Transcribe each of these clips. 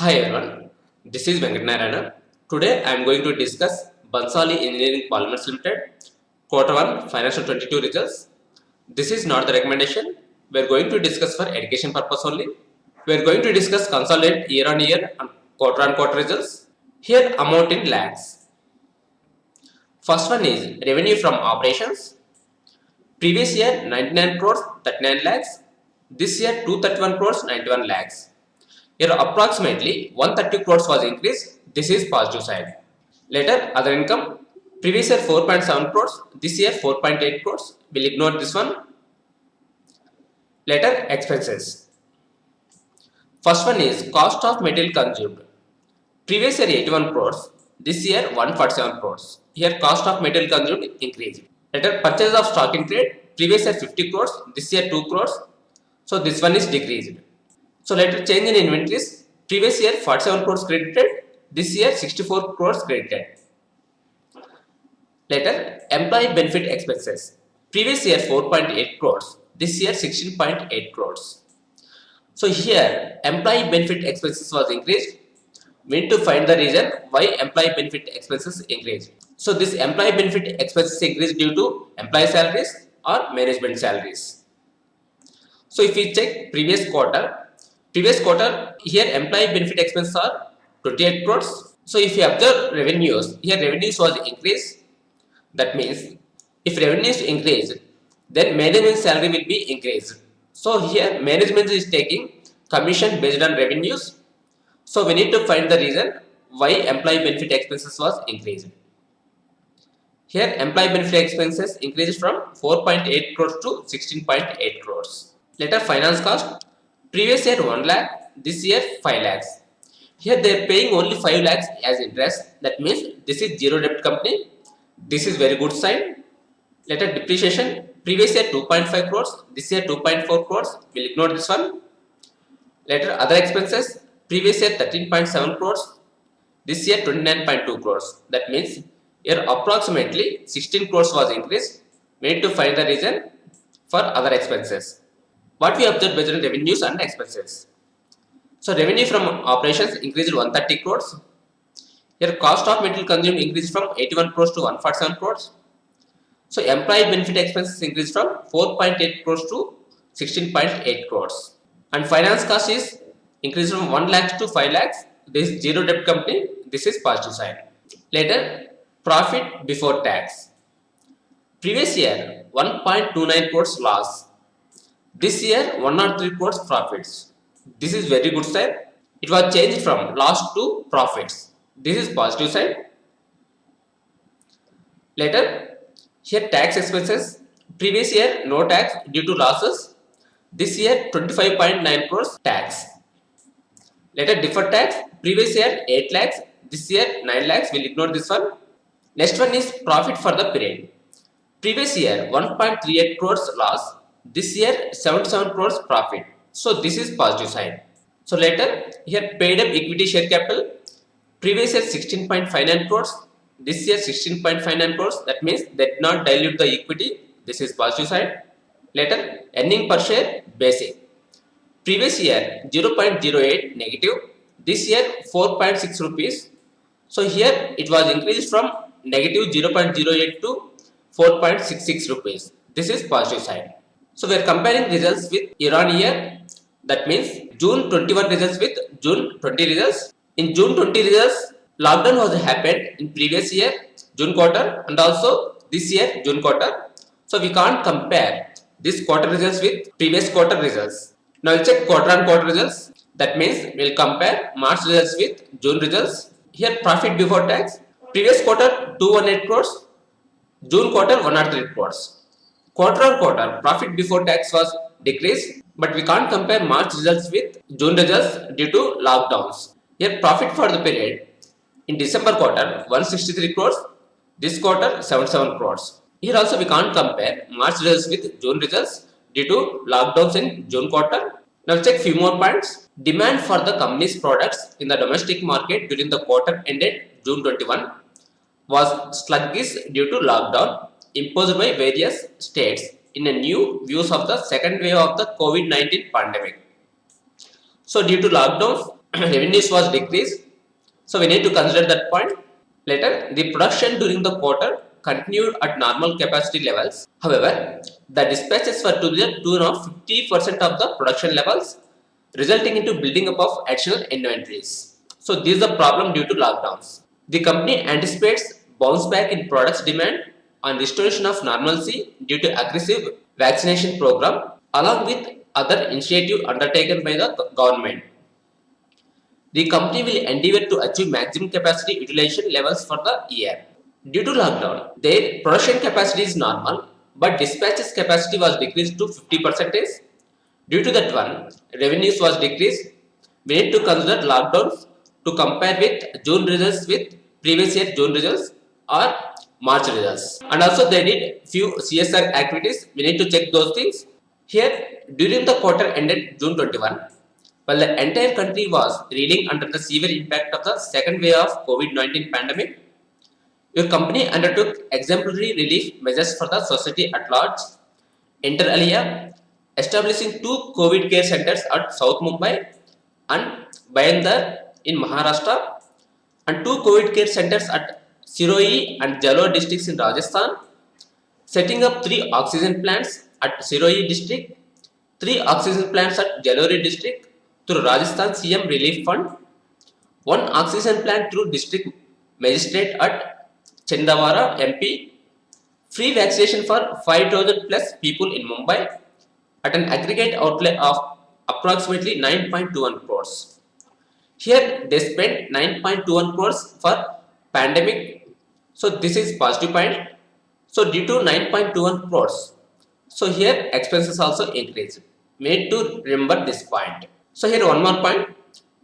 Hi everyone, this is Venkatanarayana. Today I am going to discuss Bansali Engineering Polymers Limited Quarter 1 Financial 22 results. This is not the recommendation. We are going to discuss for education purpose only. We are going to discuss consolidated year on year and quarter on quarter results. Here amount in lakhs. First one is revenue from operations. Previous year 99 crores 39 lakhs. This year 231 crores 91 lakhs. Here approximately 130 crores was increased. This is positive side. Later other income. Previous year 4.7 crores. This year 4.8 crores. We'll ignore this one. Later expenses. First one is cost of material consumed. Previous year 81 crores. This year 147 crores. Here cost of material consumed increased. Later purchase of stock in trade. Previous year 50 crores. This year 2 crores. So this one is decreased. So later change in inventories. Previous year 47 crores credited. This year 64 crores credited. Later employee benefit expenses. Previous year 4.8 crores. This year 16.8 crores. So here employee benefit expenses was increased. We need to find the reason why employee benefit expenses increased. So this employee benefit expenses increased due to employee salaries or management salaries. So if we check previous quarter here employee benefit expenses are 28 crores. So if you observe revenues, here revenues was increased. That means if revenues increase, then management salary will be increased. So here management is taking commission based on revenues. So we need to find the reason why employee benefit expenses was increased. Here employee benefit expenses increased from 4.8 crores to 16.8 crores. Later finance cost. Previous year 1 lakh, this year 5 lakhs. Here they are paying only 5 lakhs as interest. That means this is zero debt company. This is very good sign. Later depreciation. Previous year 2.5 crores, this year 2.4 crores. We'll ignore this one. Later other expenses. Previous year 13.7 crores, this year 29.2 crores. That means here approximately 16 crores was increased. We need to find the reason for other expenses. What we observed based on revenues and expenses. So revenue from operations increased 130 crores. Here cost of material consumed increased from 81 crores to 147 crores. So employee benefit expenses increased from 4.8 crores to 16.8 crores. And finance cost is increased from 1 lakhs to 5 lakhs. This is zero debt company. This is positive side. Later profit before tax. Previous year 1.29 crores loss. This year 103 crores profits. This is very good side. It was changed from loss to profits. This is positive side. Later here tax expenses. Previous year no tax due to losses. This year 25.9 crores tax. Later deferred tax. Previous year 8 lakhs. This year 9 lakhs. We'll ignore this one. Next one is profit for the period. Previous year 1.38 crores loss. This year 77 crores profit. So this is positive side. So later here paid up equity share capital. Previous year 16.59 crores. This year 16.59 crores. That means they did not dilute the equity. This is positive side. Later earning per share basic. Previous year 0.08 negative. This year 4.6 rupees. So here it was increased from negative 0.08 to 4.66 rupees. This is positive side. So we are comparing results with year on year. That means June 21 results with June 20 results. In June 20 results, lockdown was happened in previous year June quarter and also this year June quarter. So we can't compare this quarter results with previous quarter results. Now we'll check quarter on quarter results. That means we'll compare March results with June results. Here profit before tax. Previous quarter 218 crores. June quarter 103 crores. Quarter on quarter profit before tax was decreased, but we can't compare March results with June results due to lockdowns. Here profit for the period in December quarter 163 crores. This quarter 77 crores. Here also we can't compare March results with June results due to lockdowns in June quarter. Now check few more points. Demand for the company's products in the domestic market during the quarter ended June 21 was sluggish due to lockdown imposed by various states in a new views of the second wave of the COVID-19 pandemic. So due to lockdowns, revenues was decreased. So we need to consider that point. Later, the production during the quarter continued at normal capacity levels. However, the dispatches were to the tune of 50% of the production levels, resulting into building up of additional inventories. So this is a problem due to lockdowns. The company anticipates bounce back in products demand on restoration of normalcy due to aggressive vaccination program along with other initiatives undertaken by the government. The company will endeavor to achieve maximum capacity utilization levels for the year. Due to lockdown, their production capacity is normal, but dispatches capacity was decreased to 50%. Due to that one, revenues was decreased. We need to consider lockdowns to compare with June results with previous year June results or March results. And also they did few CSR activities. We need to check those things. Here, during the quarter ended June 21, while the entire country was reeling under the severe impact of the second wave of COVID-19 pandemic, your company undertook exemplary relief measures for the society at large, inter alia, establishing two COVID care centers at South Mumbai and Bhayandar in Maharashtra, and two COVID care centers at Siroi and Jalore districts in Rajasthan, setting up three oxygen plants at Siroi district, three oxygen plants at Jalore district through Rajasthan CM Relief Fund, one oxygen plant through district magistrate at Chendawara MP, free vaccination for 5,000 plus people in Mumbai at an aggregate outlay of approximately 9.21 crores. Here they spent 9.21 crores for pandemic. So this is positive point. So due to 9.21 crores, so here expenses also increased. We need to remember this point. So here one more point.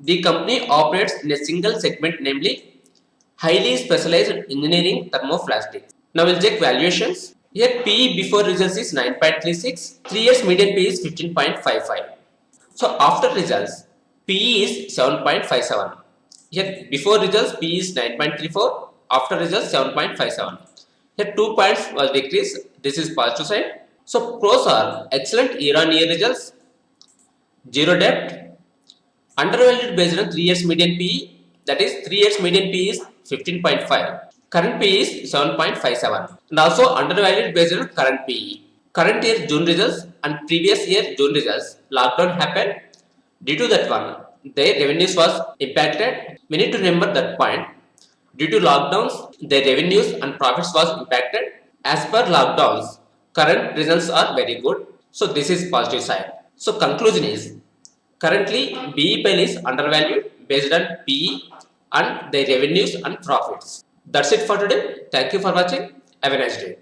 The company operates in a single segment, namely highly specialized engineering thermoplastics. Now we'll check valuations. Here PE before results is 9.36, 3 years median PE is 15.55. So after results, PE is 7.57. Here before results PE is 9.34, after results 7.57. Here 2 points was decreased. This is positive side. So pros are excellent year-on-year results, zero debt, undervalued based on 3 years median PE, that is 3 years median PE is 15.5. Current PE is 7.57 and also undervalued based on current PE. Current year June results and previous year June results, lockdown happened. Due to that one, their revenues was impacted. We need to remember that point. Due to lockdowns, their revenues and profits was impacted. As per lockdowns, current results are very good. So this is positive side. So conclusion is, currently BEPL is undervalued based on PE and their revenues and profits. That's it for today. Thank you for watching. Have a nice day.